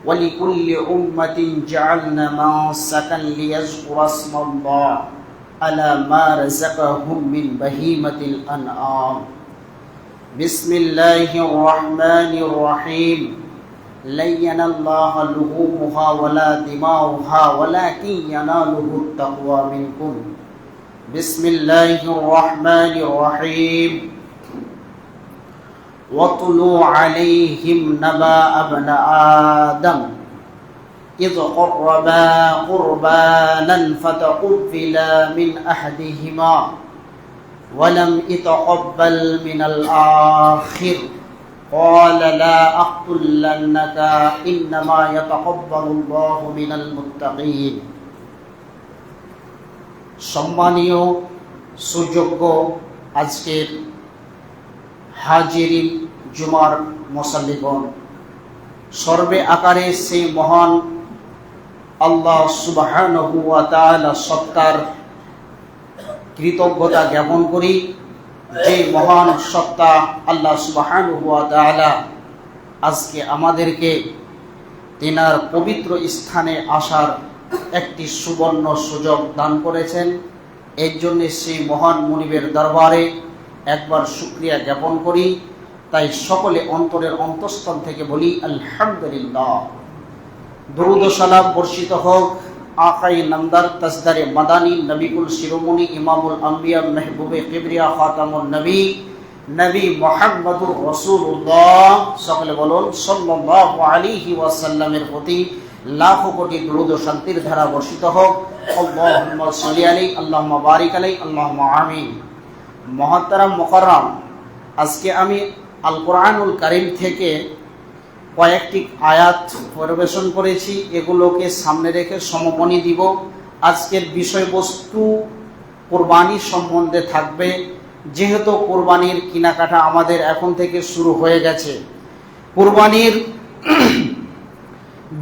ولكل أمة جعلنا منسكا ليذكروا اسم الله على ما رزقهم من بهيمة الأنعام بسم الله الرحمن الرحيم لن ينال الله لحومها ولا دماؤها ولكن يناله التقوى منكم بسم الله الرحمن الرحيم واتلوا عليهم نبأ ابن آدم إذ قربا قربانا فتقبل من أحدهما ولم يتقبل من الآخر قال لا أقتلنك إنما يتقبل الله من المتقين সম্মানীয় সুযোগ্য আজকের হাজিরিন জুমার মুসাল্লিগণ, সর্বে আকারে সেই মহান আল্লাহ সুবহানাহু ওয়া তাআলা সত্তার কৃতজ্ঞতা জ্ঞাপন করি, যে মহান সত্তা আল্লাহ সুবহানাহু ওয়া তাআলা আজকে আমাদেরকে তিনার পবিত্র স্থানে আসার একটি সুবর্ণ সুযোগ দান করেছেন। এর জন্য সেই মহান মুনিবের দরবারে একবার শুকরিয়া জ্ঞাপন করি। তাই সকলে অন্তরের অন্তঃস্থল থেকে বলি আলহামদুলিল্লাহ। দরুদ ও সালাম বর্ষিত হোক আকাই নামদার তাজদারে মাদানী নবিকুল শিরোমণি ইমামুল আম্বিয়া মেহবুবে কিবরিয়া খাতামুন নবী নবী মুহাম্মদুর রাসূলুল্লাহ, সকলে বলুন সাল্লাল্লাহু আলাইহি ওয়াসাল্লামের প্রতি লাখো কোটি দরুদ ও শান্তির ধারা বর্ষিত হোক। আল্লাহুম্মা সাল্লি আলাইহি আল্লাহুম্মা বারিক আলাইহি আল্লাহুম্মা আমিন। মুহতারাম মুকাররম, আজকে আমি আল কোরআনুল কারীম থেকে কয়েকটি আয়াত পরিবেশন করেছি, এগুলোকে সামনে রেখে সমমনি দিব। আজকের বিষয়বস্তু কুরবানি সম্বন্ধে থাকবে। যেহেতু কুরবানির কেনাকাটা আমাদের এখন থেকে শুরু হয়ে গেছে, কুরবানির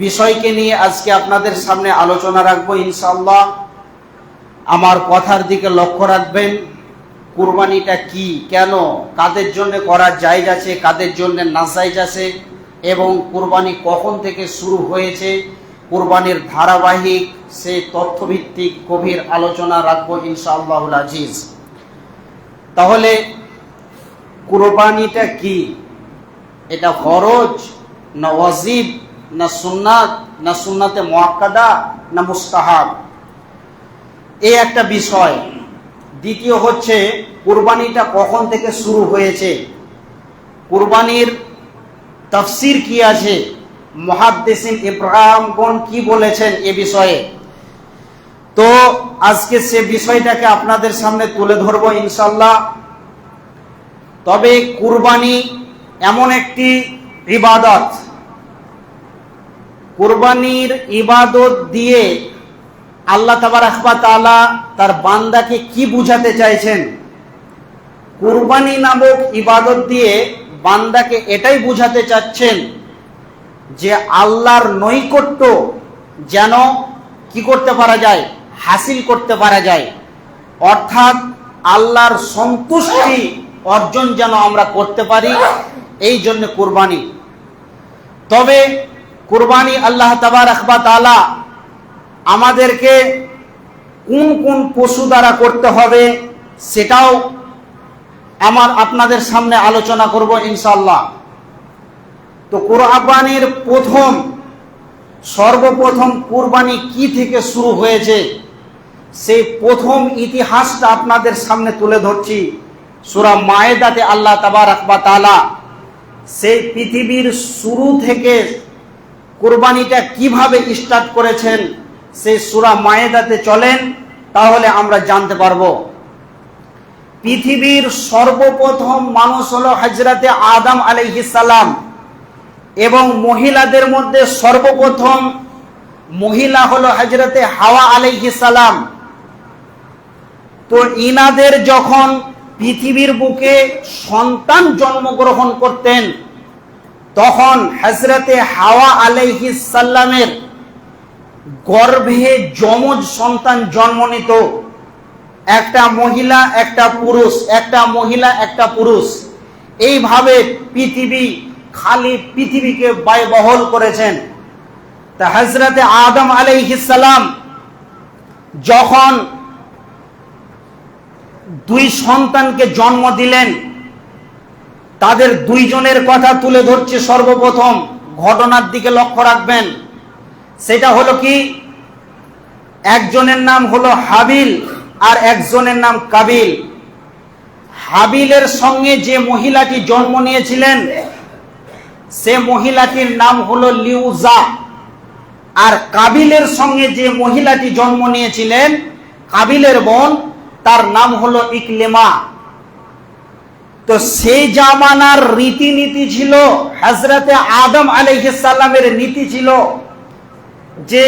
বিষয়কে নিয়ে আজকে আপনাদের সামনে আলোচনা রাখবো ইনশাআল্লাহ। আমার কথার দিকে লক্ষ্য রাখবেন। কুরবানিটা কি, কেন, কাদের জন্য করা জায়েজ আছে, কাদের জন্য নাজায়েজ আছে, এবং কুরবানি কখন থেকে শুরু হয়েছে, কুরবানির ধারাবাহিক সেই তথ্যভিত্তিক গভীর আলোচনা রাখবো ইনশাআল্লাহুল আজিজ। তাহলে কুরবানিটা কি? এটা ফরজ না ওয়াজিব না সুন্নাত না সুন্নাতে মুআক্কাদা না মুস্তাহাব, এই একটা বিষয়। দ্বিতীয় হচ্ছে কুরবানিটা কখন থেকে শুরু হয়েছে, কুরবানির তাফসীর কি আছে, মুহাদ্দিসিন ইকরামগণ কি বলেছেন এ বিষয়ে। তো আজকে সে বিষয়টাকে আপনাদের সামনে তুলে ধরবো ইনশাআল্লাহ। তবে কুরবানি এমন একটি ইবাদত, কুরবানির ইবাদত দিয়ে আল্লাহ তাবারক ওয়া তাআলা তার বান্দাকে কি বুঝাতে চাইছেন? কুরবানি নামক ইবাদত দিয়ে বান্দাকে এটাই বুঝাতে চাচ্ছেন যে আল্লাহর নৈকট্য যেন কি করতে পারা যায়, হাসিল করতে পারা যায়, অর্থাৎ আল্লাহর সন্তুষ্টি অর্জন যেন আমরা করতে পারি, এই জন্য কুরবানি। তবে কুরবানি আল্লাহ তাবারক ওয়া তাআলা আমাদেরকে কোন কোন পশু দ্বারা করতে হবে সেটাও আপনাদের সামনে আলোচনা করব ইনশাআল্লাহ। তো কুরবানির সর্বপ্রথম কুরবানি কি থেকে শুরু হয়েছে সেই প্রথম ইতিহাসটা আপনাদের সামনে তুলে ধরছি। সূরা মায়েদাতে আল্লাহ তাবারক ওয়া তাআলা সেই পৃথিবীর শুরু থেকে কুরবানিটা কিভাবে স্টার্ট করেছেন সেই সূরা মায়েদাতে চলেন, তাহলে আমরা জানতে পারবো। পৃথিবীর সর্বপ্রথম মানুষ হলো হযরতে আদম আলাইহিস সালাম, এবং মহিলাদের মধ্যে সর্বপ্রথম মহিলা হলো হযরতে হাওয়া আলাইহিস সালাম। তো ইনাদের যখন পৃথিবীর বুকে সন্তান জন্মগ্রহণ করতেন, তখন হযরতে হাওয়া আলাইহিস সালামের গর্ভে যমজ সন্তান জন্ম নিত, একটা মহিলা একটা পুরুষ, একটা মহিলা একটা পুরুষ। এইভাবে পৃথিবীকে ব্যয়বহুল করেছেন। তা হযরতে আদম আলাইহিস সালাম যখন দুই সন্তানকে জন্ম দিলেন, তাদের দুইজনের কথা তুলে ধরছে। সর্বপ্রথম ঘটনার দিকে লক্ষ্য রাখবেন, সেটা হলো কি, একজনের নাম হলো হাবিল আর একজনের নাম কাবিল। হাবিলের সঙ্গে যে মহিলাটি জন্ম নিয়েছিলেন সে মহিলাটির নাম হলো লিউজা, আর কাবিলের সঙ্গে যে মহিলাটি জন্ম নিয়েছিলেন কাবিলের বোন, তার নাম হলো ইকলিমা। তো সেই জামানার রীতিনীতি ছিল, হযরতে আদম আলাইহিস সালামের নীতি ছিল যে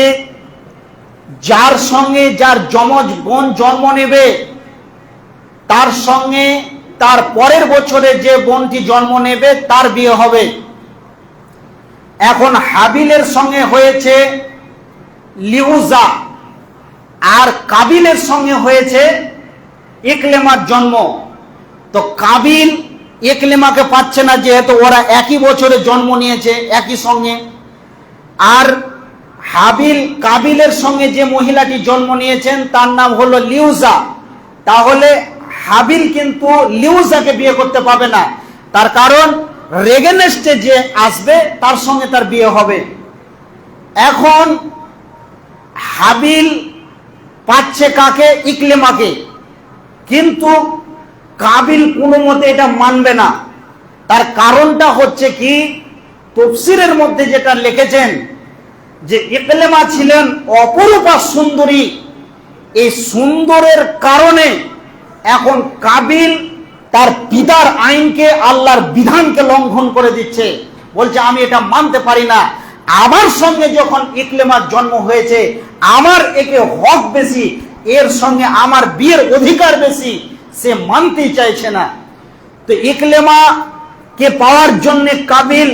যার সঙ্গে যার যমজ বোন জন্ম নেবে তার সঙ্গে তার পরের বছরে যে বোনটি জন্ম নেবে তার বিয়ে হবে। এখন হাবিলের সঙ্গে হয়েছে লিউজা আর কাবিলের সঙ্গে হয়েছে ইকলিমার জন্ম। তো কাবিল ইকলিমাকে পাচ্ছে না, যেহেতু ওরা একই বছরে জন্ম নিয়েছে একই সঙ্গে। আর হাবিল কাবিলের সঙ্গে যে মহিলাটি জন্ম নিয়েছেন তার নাম হলো লিউজা, তাহলে হাবিল কিন্তু লিউজাকে বিয়ে করতে পাবে না, তার কারণ রেগেনেস্টে যে আসবে তার সঙ্গে তার বিয়ে হবে। এখন হাবিল পাচ্ছে কাকে? ইকলিমাকে, কিন্তু কাবিল কোনো মতে এটা মানবে না। তার কারণটা হচ্ছে কি, তাফসীরের মধ্যে যেটা লিখেছেন যে ইকলিমা ছিলেন অপরূপা সুন্দরী, এই সুন্দরের কারণে এখন কাবিল তার পিতার আইনকে, আল্লাহর বিধানকে লঙ্ঘন করে দিচ্ছে, বলছে আমি এটা মানতে পারি না। আমার সঙ্গে যখন ইকলিমার জন্ম হয়েছে, আমার একে হক বেশি, এর সঙ্গে আমার বিয়ের অধিকার বেশি, সে মানতেই চাইছে না। তো ইকলিমাকে পাওয়ার জন্য কাবিল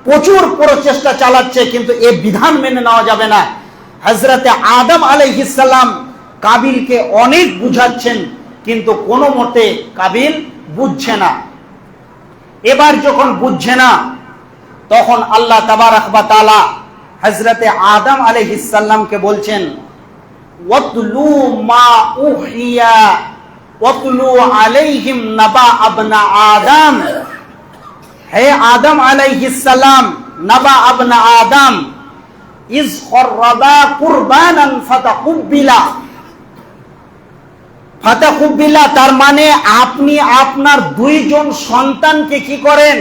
প্রচুর প্রচেষ্টা চালাচ্ছে, কিন্তু এ বিধান মেনে নেওয়া যাবে না। হযরতে আদম আলাইহিস সালাম কাবিলকে অনেক বুঝাচ্ছেন, কিন্তু কোনো মতে কাবিল বুঝছে না। এবার যখন বুঝছে না, তখন আল্লাহ তাবারক ওয়া তাআলা হযরতে আদম আলাইহিস সালামকে বলছেন, ওয়াতলু মা উহিয়া ওয়াতলু আলাইহিম নাবা আবনা আদম। হে আদম আলাইহিস সালাম, নাবা আবনা আদম ইজ কররাবা কুরবানান ফাতাকুবিলা। ফাতাকুবিলা তার মানে আপনি আপনার দুইজন সন্তানকে কি করেন?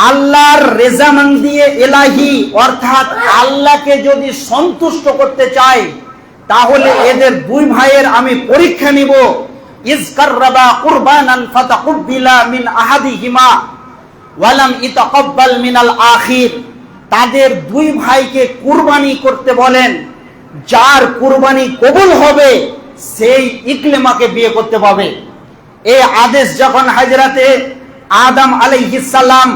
আল্লাহর রেজামন্দি এলাহি, অর্থাৎ আল্লাহকে যদি সন্তুষ্ট করতে চাই তাহলে এদের দুই ভাইয়ের আমি পরীক্ষা নিব। ইজ কররাবা কুরবানান ফাতাকুবিলা মিন আহাদিহিমা ওয়ালাম ইতাকাব্বাল মিনাল আখির। তাদের দুই ভাইকে কুরবানি করতে বলেন, যার কুরবানি কবুল হবে সেই ইকলিমাকে বিয়ে করতে পাবে। এই আদেশ যখন হযরতে আদম আলাইহিস সালাম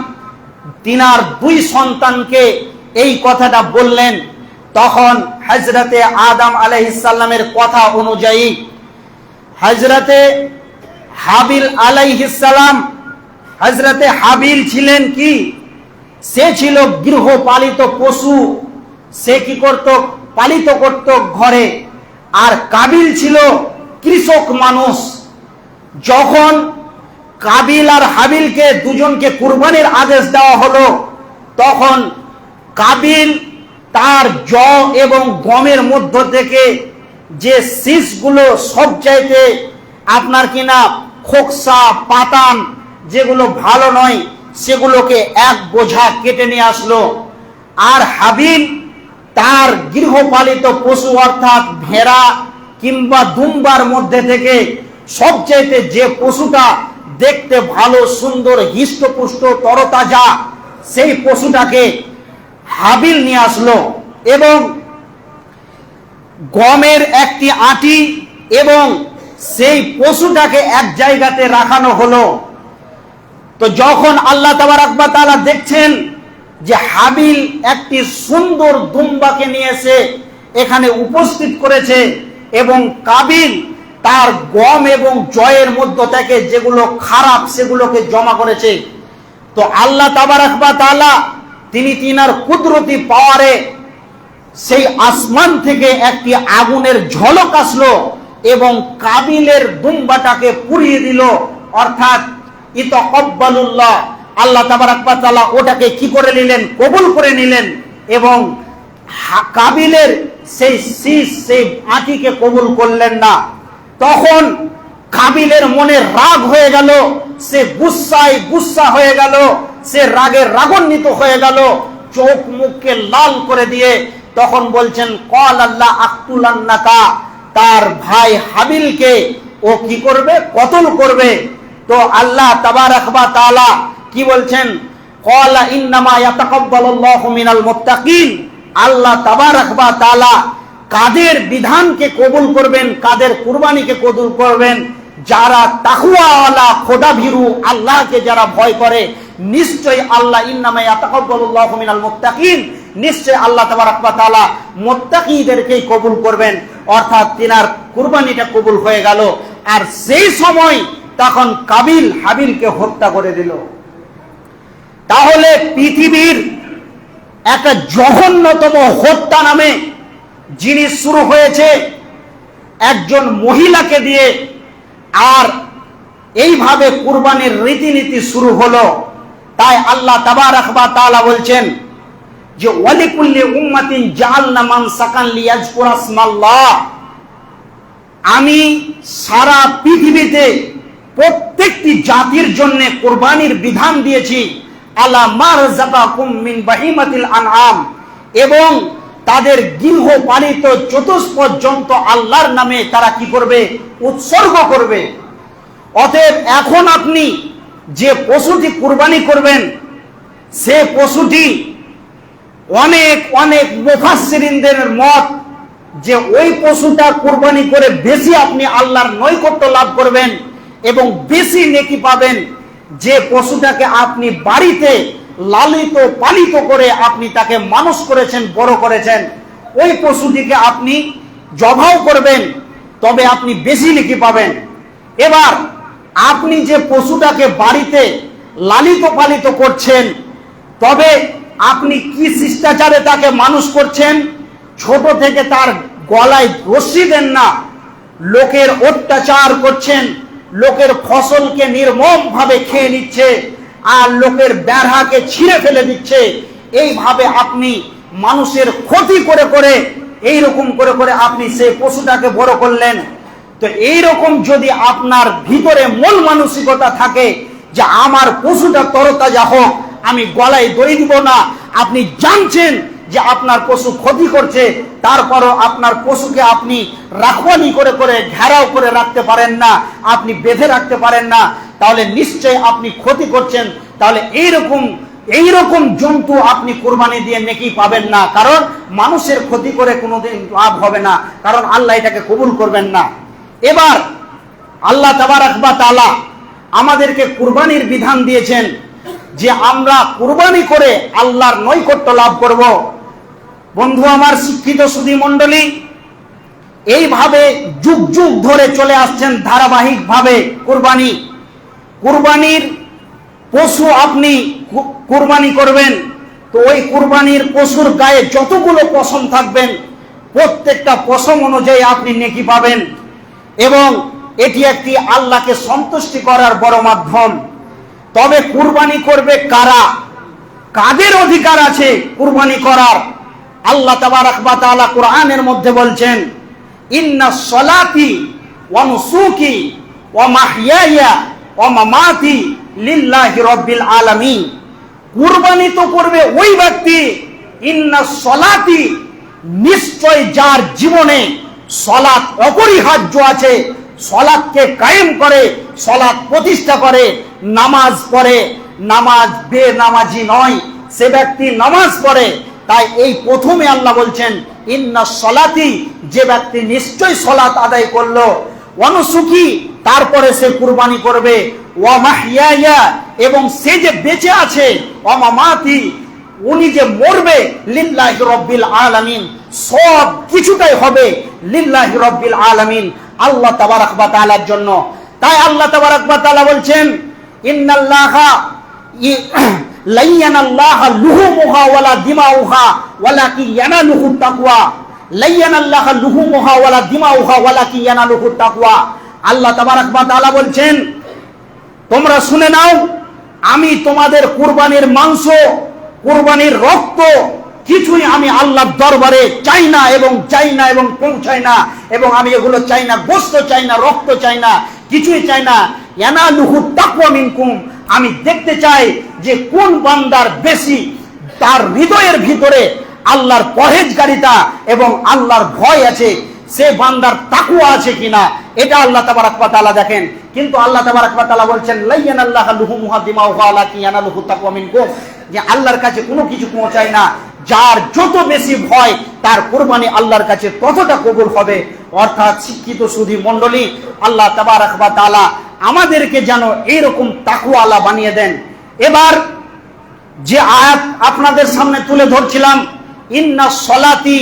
তিনার দুই সন্তানকে এই কথাটা বললেন, তখন হযরতে আদম আলাইহিস সালামের কথা অনুযায়ী হযরতে হাবিল আলাইহিস সালাম, হযরতে হাবিল ছিলেন কি, সে ছিল গৃহপালিত পশু, সে কি করত? পালিত করত ঘরে। আর কাবিল ছিল কৃষক মানুষ। যখন কাবিল আর হাবিলকে দুজনকে কুরবানির আদেশ দেওয়া হলো, তখন কাবিল তার যও এবং গমের মধ্য থেকে যে শীষগুলো সবচাইতে আপনার কিনা খোকসা পাতান যেগুলো ভালো নয়, সেগুলোকে এক বোঝা কেটে নিয়ে আসলো। আর হাবিল তার গৃহপালিত পশু অর্থাৎ ভেড়া কিংবা দুম্বার মধ্যে থেকে সবচাইতে যে পশুটা দেখতে ভালো, সুন্দর, হৃষ্টপুষ্ট, তরতাজা, সেই পশুটাকে হাবিল নিয়ে আসলো এবং গমের একটি আঁটি এবং সেই পশুটাকে এক জায়গাতে রাখানো হলো। তো যখন আল্লাহ তাবারক ওয়া তাআলা দেখছেন যে হাবিল একটি সুন্দর দুম্বাকে নিয়ে এসে এখানে উপস্থিত করেছে এবং কাবিল তার গম এবং জয়ের মধ্য থেকে যেগুলো খারাপ সেগুলোকে জমা করেছে, তো আল্লাহ তাবারক ওয়া তাআলা তিনি তিনার কুদরতি পাওয়ারে সেই আসমান থেকে একটি আগুনের ঝলক আসলো এবং কাবিলের দুম্বাটাকে পুড়িয়ে দিল। অর্থাৎ ইতাকাব্বালুল্লাহ, আল্লাহ তাবারাক ওয়া তাআলা ওটাকে কি করে নিলেন? কবুল করে নিলেন। এবং কাবিলের সেই শীষ, সেই আঁটিকে কবুল করলেন না। তখন কাবিলের মনে রাগ হয়ে গেল, সে গুসায় গুসা হয়ে গেল, সে রাগে রাগান্বিত হয়ে গেল, চোখ মুখকে লাল করে দিয়ে তখন বলছেন কল আল্লাহ আকতুলান্নাকা, তার ভাই হাবিলকে ও কি করবে? কতল করবে। তো আল্লাহ তাবারাক ওয়া তাআলা কি বলছেন? ক্বালা ইন্নামা ইয়াতাকাব্বালুল্লাহু মিনাল মুত্তাকিন, আল্লাহ তাবারাক ওয়া তাআলা কাদের বিধানকে কবুল করবেন, কাদের কুরবানিকে কবুল করবেন? যারা তাকওয়াওয়ালা, খোদাভীরু, আল্লাহকে যারা ভয় করে। নিশ্চয়ই আল্লাহ ইন্নামা ইয়াতাকাব্বালুল্লাহু মিনাল মুত্তাকিন, নিশ্চয় আল্লাহ তাবারাক ওয়া তাআলা মুত্তাকিদেরকেই কবুল করবেন। অর্থাৎ তিনার কুরবানিটা কবুল হয়ে গেল। আর সেই সময় তখন কাবিল হাবিলকে হত্যা করে দিল। তাহলে পৃথিবীর একটা জঘন্যতম হত্যা নামে জিনিস শুরু হয়েছে একজন মহিলাকে দিয়ে, আর এইভাবে কুরবানির রীতিনীতি শুরু হলো। তাই আল্লাহ তাবারাক ওয়া তাআলা বলছেন যে ওয়ালিকুল্লি উম্মাতিন জাআলনা মানসাকান লিয়াযকুরা ইসমাল্লাহ, আমি সারা পৃথিবীতে প্রত্যেকটি জাতির জন্য কুরবানির বিধান দিয়েছি। আলা মা রাযাকাকুম মিন বাহিমাতিল আনআম, এবং তাদের গৃহপালিত চতুষ্পদ জন্তু আল্লাহর নামে তারা কি করবে? উৎসর্গ করবে। অতএব এখন আপনি যে পশুটি কুরবানি করবেন, সে পশুটি অনেক অনেক মুফাসসিরিনদের মত যে ওই পশুটা কুরবানি করে বেশি আপনি আল্লাহর নৈকট্য লাভ করবেন এবং বেশি নেকি পাবেন। যে পশুটাকে আপনি বাড়িতে লালিত পালিত করে আপনি তাকে মানুষ করেছেন, বড় করেছেন, ওই পশুটিকে আপনি জবাও করবেন, তবে আপনি বেশি নেকি পাবেন। এবার আপনি যে পশুটাকে বাড়িতে লালিত পালিত করছেন, তবে আপনি কি শিষ্টাচারে তাকে মানুষ করছেন? ছোট থেকে তার গলায় রশি দেন না, লোকের অত্যাচার করছেন, লোকের ফসলকে নির্মম ভাবে খেয়ে নিচ্ছে, আর লোকের বেড়াকে ছিঁড়ে ফেলে দিচ্ছে। এইভাবে আপনি মানুষের ক্ষতি করে করে এইরকম করে করে আপনি সেই পশুটাকে বড় করলেন। তো এইরকম যদি আপনার ভিতরে মূল মানসিকতা থাকে যে আমার পশুটা তরতাজা হোক, আমি গলায় দড়ি দিব না, আপনি জানছেন যে আপনার পশু ক্ষতি করছে, তারপরও আপনার পশুকে আপনি রাখওয়ালি করে করে ঘেরাও করে রাখতে পারেন না, আপনি বেঁধে রাখতে পারেন না, তাহলে নিশ্চয় আপনি ক্ষতি করছেন। তাহলে এইরকম জন্তু আপনি কুরবানি দিয়ে নেকি পাবেন না, কারণ মানুষের ক্ষতি করে কোনোদিন লাভ হবে না, কারণ আল্লাহ এটাকে কবুল করবেন না। এবার আল্লাহ তাবারাক ওয়া তাআলা আমাদেরকে কুরবানির বিধান দিয়েছেন যে আমরা কুরবানি করে আল্লাহর নৈকট্য লাভ করব। বন্ধু আমার, শিক্ষিত সুধী মণ্ডলী, এইভাবে যুগ যুগ ধরে চলে আসছেন ধারাবাহিকভাবে কুরবানির পশু আপনি কুরবানি করবেন। তো ওই কুরবানির পশুর গায়ে যতগুলো পশম থাকবেন, প্রত্যেকটা পশম অনুযায়ী আপনি নেকি পাবেন, এবং এটি একটি আল্লাহকে সন্তুষ্টি করার বড় মাধ্যম। তবে কুরবানি করবে কারা? কাদের অধিকার আছে কুরবানি করার? আল্লাহ তাবারাক ওয়া তাআলা কোরআনের মধ্যে বলছেন ইন্নাস সলাতি ওয়া নুসুকি ওয়া মাহইয়ায়া ওয়া মামাতি লিল্লাহি রাব্বিল আলামিন। কুরবানি তো করবে ওই ব্যক্তি, ইন্নাস সলাতি, নিশ্চয় যার জীবনে সলাত অপরিহার্য আছে, সলাতকে কায়েম করে, সলাত প্রতিষ্ঠা করে, নামাজ পড়ে, নামাজ বেনামাজি নয়, সে ব্যক্তি নামাজ পড়ে। তাই এই প্রথমে আল্লাহ বলছেন ইন্নাস সলাতি, যে ব্যক্তি নিশ্চয় সলাত আদায় করলো, ওয়ানুসুকি, তারপরে সে কুরবানি করবে, ওয়া মাহইয়ায়া, এবং সে যে বেঁচে আছে, ওয়া মামাতি, উনি যে মরবে, লিল্লাহি রাব্বিল আলামিন, সব কিছুটাই হবে লিল্লাহি রাব্বিল আলামিন, আল্লাহ তাবারাক ওয়া তাআলার জন্য। তাই আল্লাহ তাবারাক ওয়া তাআলা বলছেন ইন্নাল্লাহা লাইয়ানাল্লাহা লুহুমুহা ওয়ালা দিমাউহা ওয়ালাকিন ইয়ানালুহু তাকওয়া, লাইয়ানাল্লাহা লুহুমুহা ওয়ালা দিমাউহা ওয়ালাকিন ইয়ানালুহু তাকওয়া। আল্লাহ তাবারাক ওয়া তাআলা বলছেন, তোমরা শুনে নাও, আমি তোমাদের কুরবানির মাংস, কুরবানির রক্ত কিছুই আমি আল্লাহর দরবারে চাই না এবং পৌঁছাই না, এবং আমি এগুলো চাই না, গোশত চাই না, রক্ত চাই না, কিছুই চাই না। ইয়ানালুহু তাকওয়া মিনকুম, আমি দেখতে চাই যে কোন বান্দার বেশি তার হৃদয়ের ভিতরে আল্লাহর পরহেজগারিতা এবং আল্লাহর ভয় আছে, সে বান্দার তাকওয়া আছে কিনা, এটা আল্লাহ তাবারাক ওয়া তাআলা দেখেন। কিন্তু আল্লাহ তাবারাক ওয়া তাআলা বলছেন, লাইয়ানাল্লাহা লুহুমুহা দিমাউহা ওয়ালাকিন ইয়ানালুহু তাকওয়া মিনকুম, যে আল্লাহর কাছে কোনো কিছু পৌঁছায় না, যার যত বেশি ভয় তার কুরবানি আল্লাহর কাছে ততটা কবুল হবে। অর্থাৎ শিক্ষিত সুধী মণ্ডলী, আল্লাহ তাবারাক ওয়া তাআলা আমাদেরকে যেন এইরকম তাকওয়ালা বানিয়ে দেন। এবার যে আয়াত আপনাদের সামনে তুলে ধরছিলাম, ইন্না সলাতি,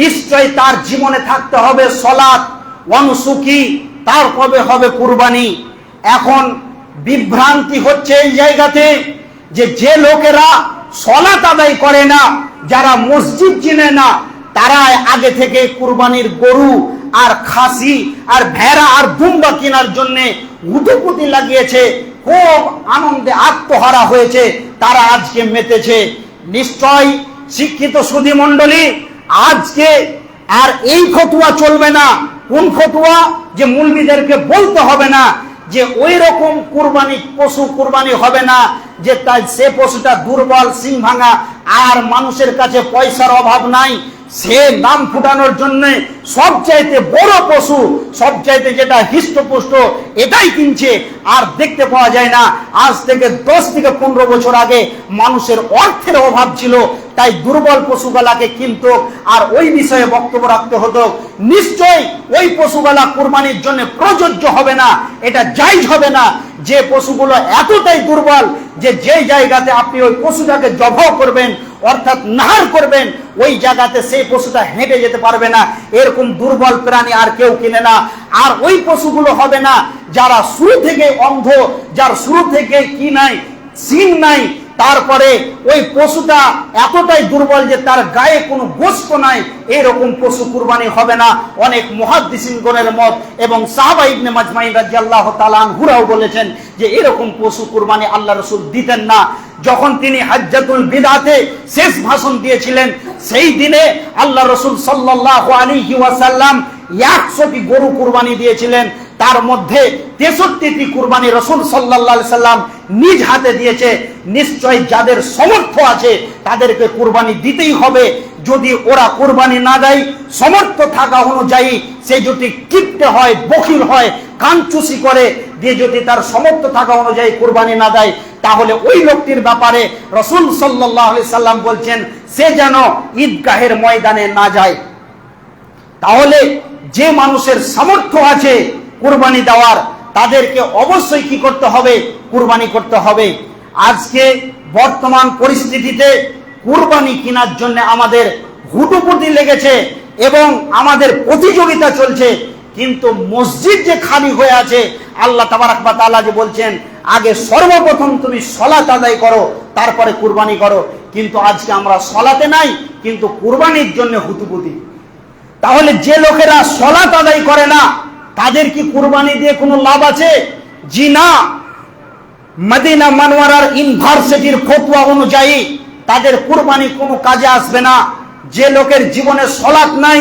নিশ্চয় তার জীবনে থাকতে হবে সলাত, ওয়ানুসুকি, তারপরে হবে কুরবানি। এখন বিভ্রান্তি হচ্ছে এই জায়গাতে যে লোকেরা সলাত আদায় করে না, যারা মসজিদ চিনে না, তারা আগে থেকে কুরবানির গরু আর খাসি আর ভেড়া আর দুম্বা কেনার জন্য উদুপুতি লাগিয়েছে, খুব আনন্দে আত্মহারা হয়েছে, তারা আজকে মেতেছে। নিশ্চয় শিক্ষিত সুধী মণ্ডলী, আজকে আর এই ফতোয়া চলবে না। কোন ফতোয়া? যে মুলবিদেরকে বলতে হবে না যে ওই রকম কুরবানি পশু কুরবানি হবে না, যে তাই সে পশুটা দুর্বল, সিং ভাঙা, আর মানুষের কাছে পয়সার অভাব নাই, সে নাম ফুটানোর জন্য সবচাইতে বড় পশু, সবচাইতে যেটা হৃষ্টপুষ্ট, এটাই কিনছে, আর দেখতে পাওয়া যায় না। আজ থেকে 10 থেকে 15 বছর আগে মানুষের অর্থের অভাব ছিল, তাই দুর্বল পশুগুলাকে কিনতো আর ওই বিষয়ে বক্তব্য রাখতে হতো। নিশ্চয় ওই পশুগুলা কুরবানির জন্য প্রযোজ্য হবে না, এটা জায়েজ হবে না। যে পশুগুলো এতটাই দুর্বল যে যেই জায়গাতে আপনি ওই পশুটাকে জবাহ করবেন, অর্থাৎ নাহার করবেন, ওই জায়গাতে সেই পশুটা হেঁটে যেতে পারবে না, এরকম দুর্বল প্রাণী আর কেউ কিনে না। আর ওই পশুগুলো হবে না যারা শুরু থেকে অন্ধ, যার শুরু থেকে কি নাই, সিং নাই, তারপরে ওই পশুটা এতটাই দুর্বল যে তার গায়ে কোনো গোশত নাই, এরকম পশু কুরবানি হবে না। অনেক মুহাদ্দিসিনগণের মত এবং সাহাবা ইবনে মাজমাইন রাদিয়াল্লাহু তাআলা আনহুরাও বলেছেন যে এরকম পশু কুরবানি আল্লাহ রাসূল দিতেন না। যখন তিনি হাজ্জাতুল বিদাতে শেষ ভাষণ দিয়েছিলেন, সেই দিনে আল্লাহ রাসূল সাল্লাল্লাহু আলাইহি ওয়াসাল্লাম 100টি গরু কুরবানি দিয়েছিলেন। তার মধ্যে 63টি কুরবানি রাসূল সাল্লাল্লাহু আলাইহি সাল্লাম নিজ হাতে দিয়েছে। নিশ্চয় যাদের সামর্থ্য আছে তাদেরকে কুরবানি দিতেই হবে। যদি ওরা কুরবানি না দেয়, সামর্থ্য থাকা অনুযায়ী সে যদি কিপটে হয়, বখিল হয়, কানচুসি করে দিয়ে যদি তার সামর্থ্য থাকা অনুযায়ী কুরবানি না দেয়, তাহলে ওই লোকটির ব্যাপারে রাসূল সাল্লাল্লাহু আলাইহি সাল্লাম বলছেন সে যেন ঈদগাহের ময়দানে না যায়। তাহলে যে মানুষের সামর্থ্য আছে কুরবানি দেওয়ার, তাদেরকে অবশ্যই কি করতে হবে? কুরবানি করতে হবে। আজকে বর্তমান পরিস্থিতিতে কুরবানি কেনার জন্য আমাদের হুটোপুটি লেগেছে এবং আমাদের প্রতিযোগিতা চলছে, কিন্তু মসজিদ যে খালি হয়ে আছে, আল্লাহ তাবারাক ওয়া তাআলা যে বলছেন আগে সর্বপ্রথম তুমি সালাত আদায় করো, তারপরে কুরবানি করো। কিন্তু আজকে আমরা সালাতে নাই, কিন্তু কুরবানির জন্য হুতুপুতি। তাহলে যে লোকেরা সালাত আদায় করে না, তাদের কি কুরবানি দিয়ে কোনো লাভ আছে? জি না। মদিনা মানওয়ারার ইউনিভার্সিটির ফতোয়া অনুযায়ী তাদের কুরবানি কোনো কাজে আসবে না। যে লোকের জীবনে সালাত নাই,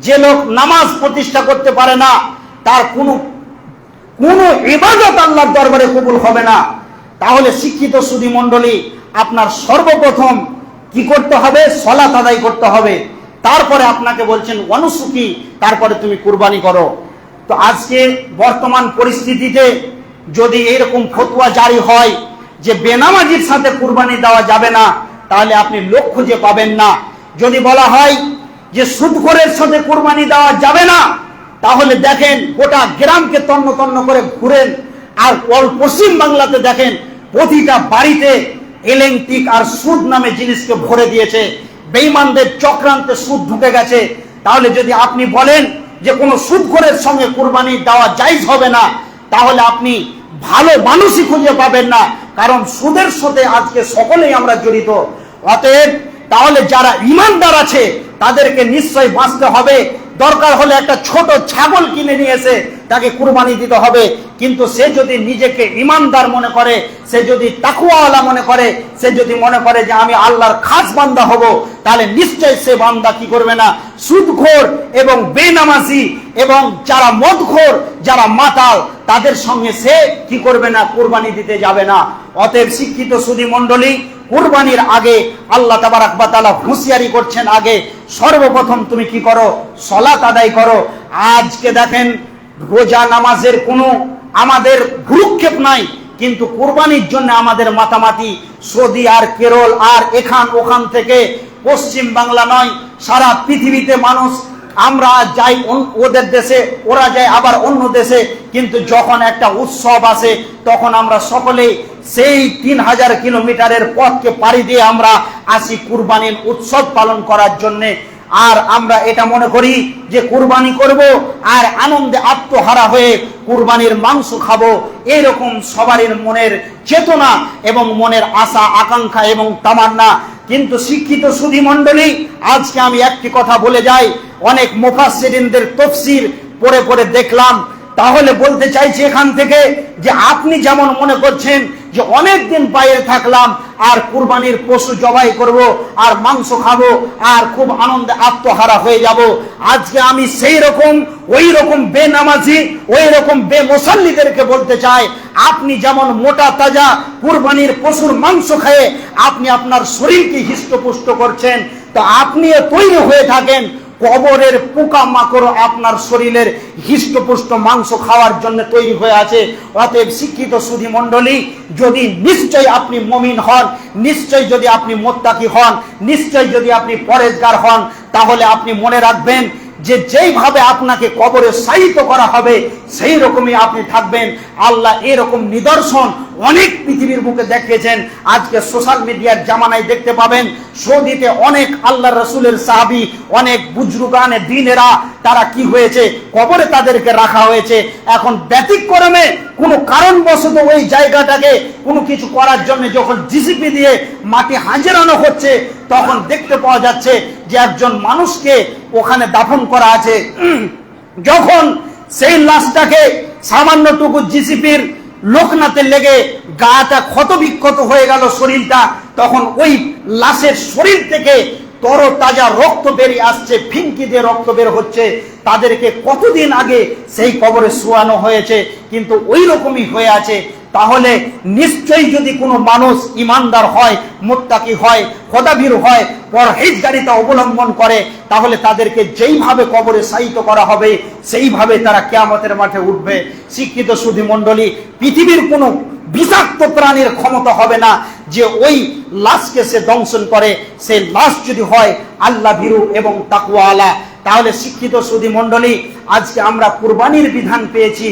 যে লোক নামাজ প্রতিষ্ঠা করতে পারে না, তার কোনো ইবাদত আল্লাহর দরবারে কবুল হবে না। তাহলে শিক্ষিত সুধী মণ্ডলী, আপনার সর্বপ্রথম কি করতে হবে? সালাত আদায় করতে হবে। তারপরে আপনাকে বলছেন ওয়ানুসুকি, তারপরে তুমি কুরবানি করো। তো আজকে বর্তমান পরিস্থিতিতে যদি এরকম ফতোয়া জারি হয় যে বেনামাজির সাথে কুরবানি দেওয়া যাবে না, তাহলে আপনি লোক খুঁজে পাবেন না। যদি বলা হয় যে সুদখোরের সাথে কুরবানি দেওয়া যাবে না, তাহলে দেখেন গোটা গ্রামকে তন্ন তন্ন করে ঘুরেন, আর পশ্চিম বাংলাতে দেখেন প্রতিটা বাড়িতে এলেন্টিক আর সুদ নামে জিনিসকে ভরে দিয়েছে। বেঈমানদের চক্রান্তে সুদ ঢুকে গেছে। তাহলে যদি আপনি বলেন যে কোনো সুদখোরের সঙ্গে কুরবানি দেওয়া জায়েজ হবে না, তাহলে আপনি ভালো মানুষই খুঁজে পাবেন না, কারণ সুদের সাথে আজকে সকলেই আমরা জড়িত। অতএব তাহলে যারা ইমানদার আছে তাদেরকে নিশ্চয়ই বাঁচতে হবে। দরকার হলে একটা ছোট ছাগল কিনে নিয়ে এসে তাকে কুরবানি দিতে হবে, কিন্তু সে যদি নিজেকে ইমানদার মনে করে, সে যদি তাকওয়াওয়ালা মনে করে, সে যদি মনে করে যে আমি আল্লাহর খাস বান্দা হব, তাহলে নিশ্চয় সে বান্দা কি করবে না, সুদখোর এবং বেনামাজি এবং যারা মদখোর, যারা মাতাল, তাদের সঙ্গে সে কি করবে না, কুরবানি দিতে যাবে না। অতএব শিক্ষিত সুধী মণ্ডলী, কুরবানির আগে আল্লাহ তাবারাক ওয়া তাআলা হুঁশিয়ারি করছেন, আগে সর্বপ্রথম তুমি কি করো, সালাত আদায় করো। আজকে দেখেন রোজা নামাজের কোনো আমাদের ভ্রুক্ষেপ নাই, কিন্তু কুরবানির জন্য আমাদের মাতামাতি সৌদি আর কেরল আর এখান ওখান থেকে, পশ্চিম বাংলা নয় সারা পৃথিবীতে মানুষ, আমরা যাই ওদের দেশে, ওরা যায় আবার অন্য দেশে, কিন্তু যখন একটা উৎসব আসে তখন আমরা সকলেই সেই 3000 কিলোমিটারের পথকে পাড়ি দিয়ে আমরা আসি কুরবানির উৎসব পালন করার জন্যে। আর আমরা এটা মনে করি যে কুরবানি করব আর আনন্দে আত্মহারা হয়ে কুরবানির মাংস খাবো, এরকম সবারই মনের চেতনা এবং মনের আশা আকাঙ্ক্ষা এবং তামান্না। কিন্তু শিক্ষিত সুধী মণ্ডলী, আজকে আমি একটি কথা বলে যাই, অনেক মুফাসসিরিনদের তাফসীর পড়ে পড়ে দেখলাম, তাহলে বলতে চাইছি এখান থেকে যে আপনি যেমন মনে করছেন যে অনেক দিন বাইরে থাকলাম আর কুরবানির পশু জবাই করব আর মাংস খাবো আর খুব আনন্দে আত্মহারা হয়ে যাব, আজকে আমি সেই রকম ওই রকম বেনামাজি ওই রকম বেমুসাল্লিদেরকে বলতে চাই, আপনি যেমন মোটা তাজা কুরবানির পশুর মাংস খেয়ে আপনি আপনার শরীরকে হিষ্টপুষ্ট করছেন, তো আপনিও তৈরি হয়ে থাকেন কবরের পোকা মাকড় আপনার শরীরের হিষ্টপুষ্ট মাংস খাওয়ার জন্য তৈরি হয়ে আছে। অতএব শিক্ষিত সুধী মণ্ডলী, যদি নিশ্চয় আপনি মুমিন হন, নিশ্চয় যদি আপনি মুত্তাকি হন, নিশ্চয় যদি আপনি পরেজগার হন, তাহলে আপনি মনে রাখবেন যে যেইভাবে আপনাকে কবরে শায়িত করা হবে সেই রকমই আপনি থাকবেন। আল্লাহ এরকম নিদর্শন অনেক পৃথিবীর বুকে দেখিয়েছেন। আজকে সোশ্যাল মিডিয়ার জামানায় দেখতে পাবেন সৌদিতে অনেক আল্লাহ রসুলের সাহাবী, অনেক বুজরুগানে দ্বীনেরা, তারা কি হয়েছে, কবরে তাদেরকে রাখা হয়েছে। এখন ব্যতিক্রমে কোনো কারণবশত ওই জায়গাটাকে কোনো কিছু করার জন্য যখন জিসিপি দিয়ে মাটি হাঁজরানো হচ্ছে, তখন দেখতে পাওয়া যাচ্ছে যে একজন মানুষকে ওখানে দাফন করা আছে। যখন সেই লাশটাকে সামান্যটুকু জিসিপির লোকনাথে লেগে গাটা ক্ষত বিক্ষত হয়ে গেল শরীরটা, তখন ওই লাশের শরীর থেকে তরতাজা রক্ত বেরিয়ে আসছে, ফিনকি দিয়ে রক্ত বের হচ্ছে। তাদেরকে কতদিন আগে সেই কবরে শোয়ানো হয়েছে, কিন্তু ওই রকমই হয়ে আছে। তাহলে নিশ্চয়ই যদি কোনো মানুষ ইমানদার হয়, মুত্তাকি হয়, খোদাভীরু হয়, পরহেজগারিতা অবলম্বন করে, তাহলে তাদেরকে যেইভাবে কবরে শায়িত করা হবে সেইভাবে তারা কিয়ামতের মাঠে উঠবে। শিক্ষিত সুধী মণ্ডলী, পৃথিবীর কোনো বিষাক্ত প্রাণীর ক্ষমতা হবে না যে ওই লাশকে সে দংশন করে। সেই লাশ যদি হয় আল্লাহ ভীরু এবং তাকওয়াওয়ালা। তাহলে শিক্ষিত সুধী মণ্ডলী, আজকে আমরা কুরবানির বিধান পেয়েছি,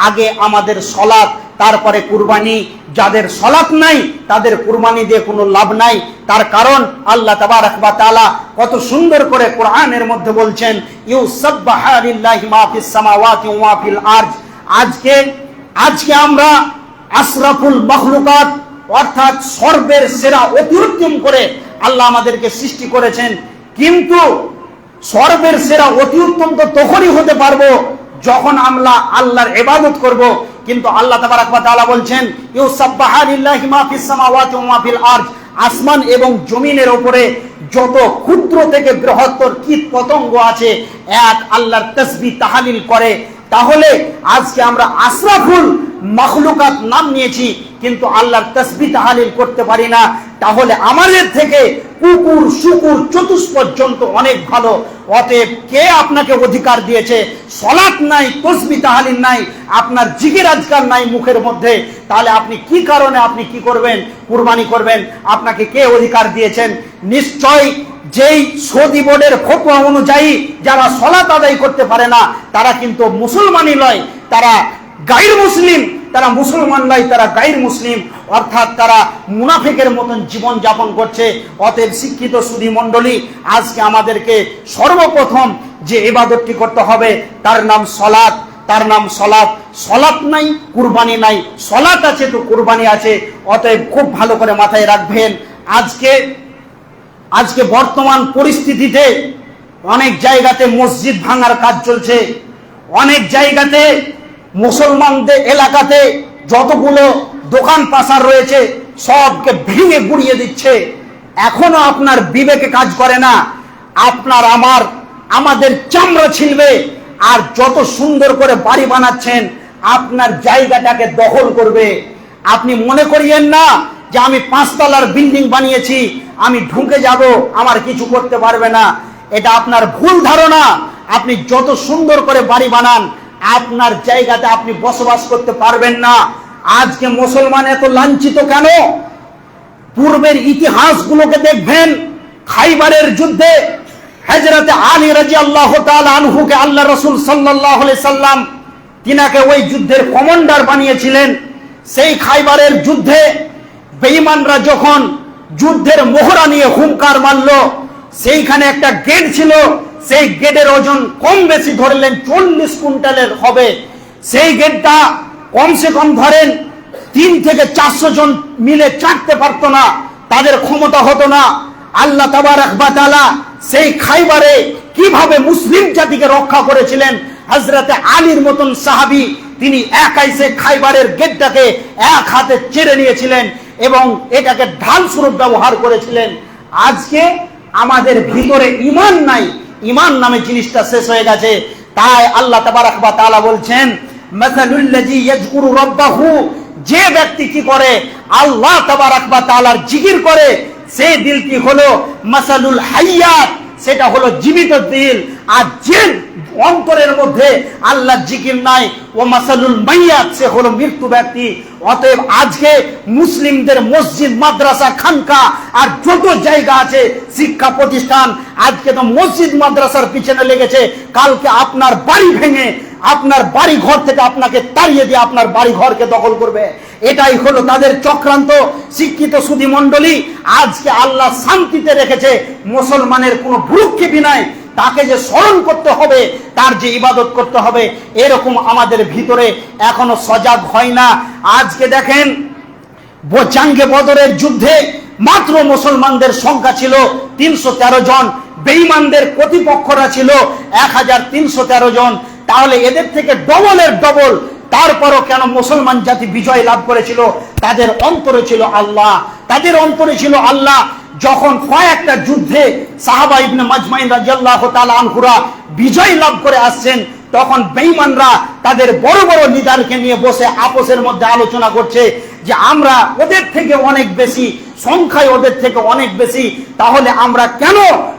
আগে আমাদের সলাত, তারপরে কুরবানি। যাদের সলাত নাই তাদের কুরবানি দিয়ে কোনো লাভ নাই। তার কারণ আল্লাহ তাবারক ওয়া তাআলা কত সুন্দর করে কোরআনের মধ্যে বলছেন, ইউসাব্বিহু লিল্লাহি মা ফিস সামাওয়াতি ওয়া মা ফিল আরজ। আজকে আমরা আশরাফুল মাখলুকাত অর্থাৎ সর্বের সেরা অতি উত্তম করে আল্লাহ আমাদেরকে সৃষ্টি করেছেন, কিন্তু সর্বের সেরা অতি উত্তম তো তখনই হতে পারবো যখন আমরা আল্লাহর ইবাদত করব। কিন্তু আল্লাহ তাবারক ওয়া তাআলা বলছেন, ইউসাব্বিহু লিল্লাহি মা ফিস সামাওয়াতি ওয়া মা ফিল আরজ। আসমান এবং জমিনের উপরে যত ক্ষুদ্র থেকে বৃহত্তর কীট পতঙ্গ আছে, এক আল্লাহর তাসবিহ তাহলিল করে। তাহলে আজকে আমরা আশরাফুল মাখলুকাত নাম নিয়েছি, কিন্তু আল্লাহর তাসবিহ তাহলিল করতে পারি না। তাহলে আমাদের থেকে কুকুর শুকুর চতুষ্পদ জন্তু অনেক ভালো। অতএব কে আপনাকে অধিকার দিয়েছে? সলাত নাই, তাসবিহ তাহলিল নাই, আপনার জিকির আজকার নাই মুখের মধ্যে, তাহলে আপনি কি কারণে আপনি কি করবেন? কুরবানি করবেন? আপনাকে কে অধিকার দিয়েছেন? নিশ্চয় যেই সৌদি বোর্ডের ফতোয়া অনুযায়ী যারা সলাত আদায় করতে পারে না তারা কিন্তু মুসলমানই নয়, তারা গায়র মুসলিম, তারা মুসলমান নয়, তারা গায়র মুসলিম, অর্থাৎ তারা মুনাফিকের মতন জীবন যাপন করছে। অতএব শিক্ষিত সুধী মণ্ডলী, আজকে আমাদেরকে সর্বপ্রথম যে ইবাদতটি করতে হবে তার নাম সলাত। তার নাম সলাৎ। সলাৎ নাই, কুরবানি নাই। সলাৎ আছে তো কুরবানি আছে। অতএব খুব ভালো করে মাথায় রাখবেন, আজকে বর্তমান পরিস্থিতিতে অনেক জায়গাতে মসজিদ ভাঙার কাজ চলছে। অনেক জায়গাতে মুসলমানদের এলাকাতে যতগুলো দোকান পাশার রয়েছে সবকে ভেঙে গুড়িয়ে দিচ্ছে। এখনো আপনার বিবেকে কাজ করে না। আমাদের চামড়া ছিলবে। আর যত সুন্দর করে বাড়ি বানাচ্ছেন আপনার জায়গাটাকে দখল করবে। আপনি মনে করিয়েন না যে আমি 5 তলার বিল্ডিং বানিয়েছি, আমি ঢুকে যাব, আমার কিছু করতে পারবে না। এটা আপনার ভুল ধারণা। আপনি যত সুন্দর করে বাড়ি বানান আপনার জায়গাতে আপনি বসবাস করতে পারবেন না। আজকে মুসলমান এত লাঞ্ছিত কেন? পূর্বের ইতিহাসগুলোকে দেখবেন। খাইবারের যুদ্ধে হযরত আলী রাদিয়াল্লাহু তাআলা আনহুকে আল্লাহ রাসূল সাল্লাল্লাহু আলাইহি সাল্লাম তিনাকে ওই যুদ্ধের কমান্ডার বানিয়েছিলেন। সেই খাইবারের যুদ্ধে বেঈমানরা যখন যুদ্ধের মোহরা নিয়ে হুঙ্কার মারল, সেইখানে একটা গেট ছিল, সেই গেটের ওজন কম বেশি ধরলেন 40 কুইন্টালের হবে। সেই গেটটা কমসে কম ধরেন 3 থেকে 400 জন মিলে চাটতে পারতো না, তাদের ক্ষমতা হতো না। আল্লাহ তাবারক ওয়া তাআলা সেই খাইবারে কিভাবে মুসলিম জাতিকে রক্ষা করেছিলেন, হযরতে আলীর মতন সাহাবী তিনি একাই সে খাইবারের গেটটাকে এক হাতে চেড়ে নিয়েছিলেন এবং এটাকে ঢাল স্বরূপ ব্যবহার করেছিলেন। আজকে আমাদের ভিতরে ঈমান নাই, ঈমান নামে জিনিসটা শেষ হয়ে গেছে। তাই আল্লাহ তাবারক ওয়া তাআলা বলছেন, মাসালুল্লাযী ইয়াযকুরু রাব্বাহু, যে ব্যক্তি কি করে আল্লাহ তাবারক ওয়া তাআলার জিকির করে, সেই দিলটি হলো মাসালুল হাইয়াত, সেটা হলো জীবিত দিল। আর যে অন্তরের মধ্যে আল্লাহর জিকির নাই, ও মাসালুল মাইয়াত, সে হলো মৃত্যু ব্যক্তি। অতএব আজকে মুসলিমদের মসজিদ, মাদ্রাসা, খানকা আর যত জায়গা আছে শিক্ষা প্রতিষ্ঠান, আজকে তো মসজিদ মাদ্রাসার পিছনে লেগেছে। কালকে আপনার বাড়ি ভেঙে আপনার বাড়ি ঘর থেকে আপনাকে তাড়িয়ে দিয়ে আপনার বাড়ি ঘরকে দখল করবে। এটাই হলো তাদের চক্রান্ত। শিক্ষিত সুধী মণ্ডলী, আজকে আল্লাহ শান্তিতে রেখেছে, মুসলমানের কোনো ভ্রুক্ষেপই নাই। তাকে যে স্মরণ করতে হবে, তার যে ইবাদত করতে হবে, এরকম আমাদের ভিতরে এখনো সজাগ হয় না। আজকে দেখেন, জাঙ্গে বদরের যুদ্ধে মাত্র মুসলমানদের সংখ্যা ছিল 313 জন, বেঈমানদের প্রতিপক্ষরা ছিল 1313 জন। তাহলে এদের থেকে ডবলের ডবল। তারপরও কেন মুসলমান জাতি বিজয় লাভ করেছিল? তাদের অন্তরে ছিল আল্লাহ, তাদের অন্তরে ছিল আল্লাহ। যখন কয়েকটা যুদ্ধে সাহাবা ইবনে মাজমাইন রাদিয়াল্লাহু তাআলা আনহুরা বিজয় লাভ করে আসছেন, তখন বেঈমানরা তাদের বড় বড় লিডারকে নিয়ে বসে আপসের মধ্যে আলোচনা করছে যে আমরা ওদের থেকে অনেক বেশি, সংখ্যায় ওদের থেকে অনেক বেশি, তাহলে আমরা কেন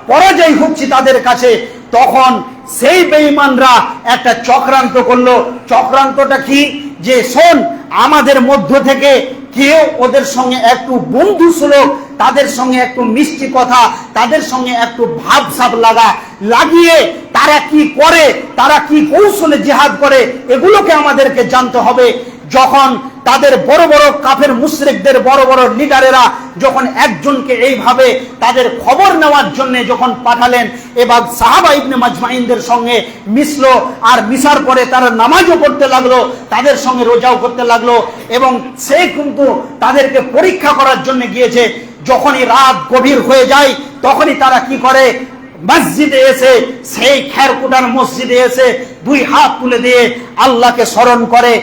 পরাজয় হচ্ছি তাদের কাছে? তখন সেই বেঈমানরা একটা চক্রান্ত করলো। চক্রান্তটা কি? যে শোন, আমাদের মধ্য থেকে কেউ ওদের সঙ্গে একটু বন্ধু সুলভ, তাদের সঙ্গে একটু মিষ্টি কথা, তাদের সঙ্গে একটু ভাবসাব লাগিয়ে তারা কি করে, তারা কি কৌশলে জিহাদ করে, এগুলোকে আমাদেরকে জানতে হবে। যখন তাদের বড় বড় কাফের মুশরিকদের বড় বড় লিডারেরা যখন একজনকে এইভাবে তাদের খবর নেওয়ার জন্য যখন পাঠালেন, এবার সাহাবা ইবনে মাজমাইনদের সঙ্গে মিশলো। আর মিশার পরে তারা নামাজও পড়তে লাগলো, তাদের সঙ্গে রোজাও করতে লাগলো, এবং সে কিন্তু তাদেরকে পরীক্ষা করার জন্য গিয়েছে। যখনই রাত গভীর হয়ে যায় তখনই তারা কি করে, মসজিদে এসে, সেই খেরকুটার মসজিদে এসে 2 হাত তুলে দিয়ে আল্লাহকে স্মরণ করে।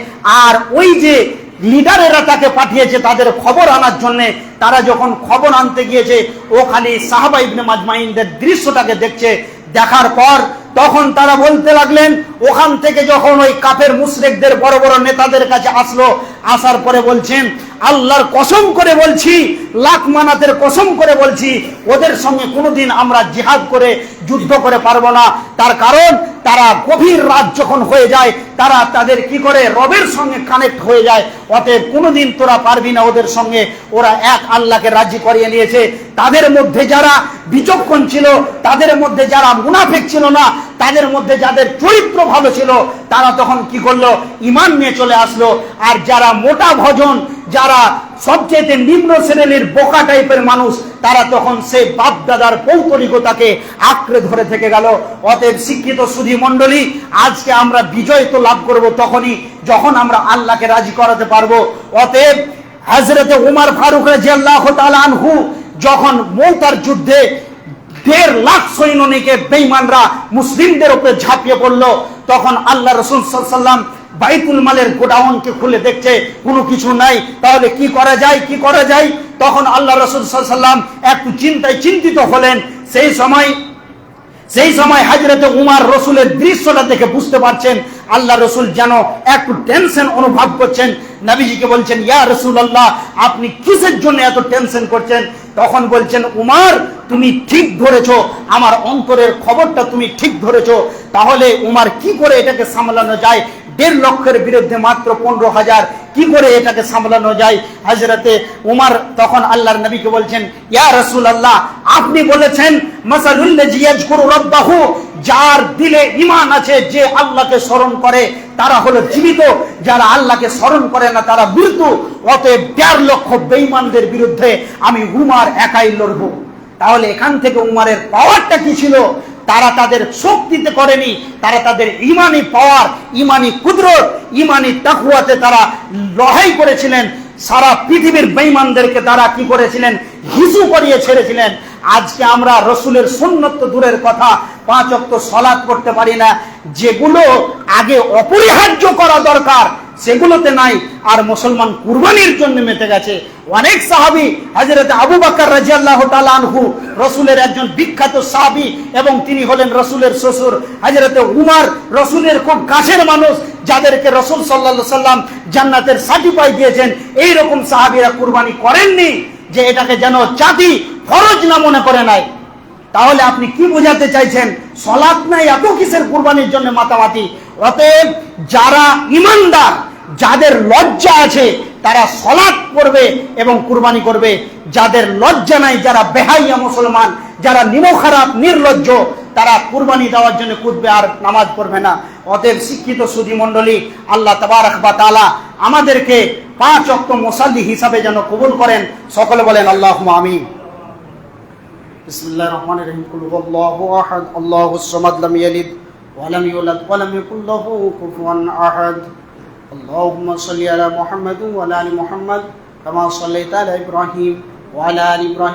আর ওই যে লিডারেরা তাকে পাঠিয়েছে তাদের খবর আনার জন্য, তারা যখন খবর আনতে গিয়েছে, ও খালি সাহাবা ইবনে মাজমাইনদের দৃশ্যটাকে দেখছে। দেখার পর তখন তারা বলতে লাগলেন, ওখান থেকে যখন ওই কাফের মুশরিকদের বড় বড় নেতাদের কাছে আসলো, আসার পরে বলছেন, আল্লাহর কসম করে বলছি, লাখ মানাতের কসম করে বলছি, ওদের সঙ্গে কোনোদিন আমরা জিহাদ করে যুদ্ধ করে পারবো না। তার কারণ তারা গভীর রাত যখন হয়ে যায়, তারা তাদের কি করে, রবের সঙ্গে কানেক্ট হয়ে যায়। অতএব কোনোদিন তোরা পারবি না ওদের সঙ্গে। ওরা এক আল্লাহকে রাজি করিয়ে নিয়েছে। তাদের মধ্যে যারা বিচক্ষণ ছিল, তাদের মধ্যে যারা মুনাফিক ছিল না, তাদের মধ্যে যাদের চরিত্র ভালো ছিল, তারা তখন কি করলো, ঈমান নিয়ে চলে আসলো। আর যারা মোটা ভজন, যারা সবচেয়ে নিম্ন শ্রেণীর বোকা টাইপের মানুষ, তারা তখন সেই বাপ দাদার পৌতরিকতাকে আঁকড়ে ধরে থেকে গেল। অতএব শিক্ষিত সুধী মণ্ডলী, আজকে আমরা বিজয় তো লাভ করব তখনই যখন আমরা আল্লাহকে রাজি করাতে পারবো। অতএব হযরতে উমর ফারুক রাদিয়াল্লাহু তাআলা আনহু যখন মৌতার যুদ্ধে 1.5 লাখ সৈন্য নিয়ে বেঈমানরা মুসলিমদের উপরে ঝাঁপিয়ে পড়লো, তখন আল্লাহ রাসূল সাল্লাল্লাহু আলাইহি ওয়াসাল্লাম বাইতুল মালের গোডাউনকে খুলে দেখছে কোনো কিছু নাই। তাহলে কি করা যায়, কি করা যায়? তখন আল্লাহ রাসূল সাল্লাল্লাহু আলাইহি ওয়াসাল্লাম একটু চিন্তিত হলেন। সেই সময় হযরতে উমর রাসূলের দৃশ্যটা দেখে বুঝতে পারছেন আল্লাহ রাসূল যেন একটু টেনশন অনুভব করছেন। নবীজিকে বলছেন, ইয়া রাসূলুল্লাহ, আপনি কিসের জন্য এত টেনশন করছেন? তখন বলছেন, উমর তুমি ঠিক ধরেছো, আমার অন্তরের খবরটা তুমি ঠিক ধরেছো। তাহলে উমর কি করে এটাকে সামলানো যায়? 1.5 লক্ষের বিরুদ্ধে মাত্র 15,000, কি করে এটাকে সামলানো যায়? হযরতে উমর তখন আল্লাহর নবীকে বলছেন, ইয়া রাসূলুল্লাহ, আপনি বলেছেন মাসালুল লাযী ইয়াযকুরু রাব্বাহু, যার দিলে ঈমান আছে, যে আল্লাহকে স্মরণ করে তারা হলো জীবিত, যারা আল্লাহকে স্মরণ করে না তারা মৃত্যু। অতএব 1.5 লক্ষ বেঈমানদের বিরুদ্ধে আমি উমর একাই লড়ব। তাহলে এখান থেকে উমরের পাওয়ারটা কি ছিল? তারা তাদের শক্তিতে করেনি, তারা তাদের ইমানি পাওয়ার, ইমানি কুদরত, ইমানি তাকওয়াতে তারা লড়াই করেছিলেন। সারা পৃথিবীর বেঈমানদেরকে তারা কি করেছিলেন? হিসু করিয়ে ছেড়েছিলেন। আজকে আমরা রসুলের সুন্নত তো দূরের কথা, 5 ওয়াক্ত সালাত করতে পারি না। যেগুলো আগে অপরিহার্য করা দরকার সেগুলোতে নাই, আর মুসলমান কুরবানির জন্য মেতে গেছে। অনেক সাহাবী, হযরত আবু বকর রাদিয়াল্লাহু তাআলা আনহু রাসূলের একজন বিখ্যাত সাহাবী, এবং তিনি হলেন রাসূলের শ্বশুর। হযরত উমর রাসূলের খুব কাছের মানুষ, যাদেরকে রাসূল সাল্লাল্লাহু আলাইহি সাল্লাম জান্নাতের সার্টিফাই দিয়েছেন। এই রকম সাহাবীরা কুরবানি করেননি, যে এটাকে যেন জাতি ফরজ না মনে করে নাই। তাহলে আপনি কি বোঝাতে চাইছেন? সালাত নাই, এত কিসের কুরবানির জন্য মাতামাতি? অতএব যারা ঈমানদার, যাদের লজ্জা আছে, তারা সালাত পড়বে এবং কুরবানি করবে। যাদের লজ্জা নাই, যারা বেহাইয়া মুসলমান, যারা নিমখারাপ নির্লজ্জ, তারা কুরবানি দেওয়ার জন্য কুদবে আর নামাজ পড়বে না। অতএব শিক্ষিত সুধী মণ্ডলী, আল্লাহ তাবারক ওয়া তাআলা আমাদেরকে 5 ওয়াক্ত মুসাল্লি হিসাবে যেন কবুল করেন। সকলে বলেন আল্লাহুম্মা আমিন। বিসমিল্লাহির রহমানির রহিম। কুল হুয়াল্লাহু আহাদ, আল্লাহুস সামাদ, লাম ইয়ালিদ ওয়া লাম ইউলাদ ওয়া লাম ইয়াকুল লাহু কুফুয়ান আহাদ। আল্লাহুম্মা সাল্লি আলা মুহাম্মাদ ওয়া আলা আলি মুহাম্মাদ কামা সাল্লাইতা আলা ইব্রাহিম ওয়া আলা আলি ইব্রাহিম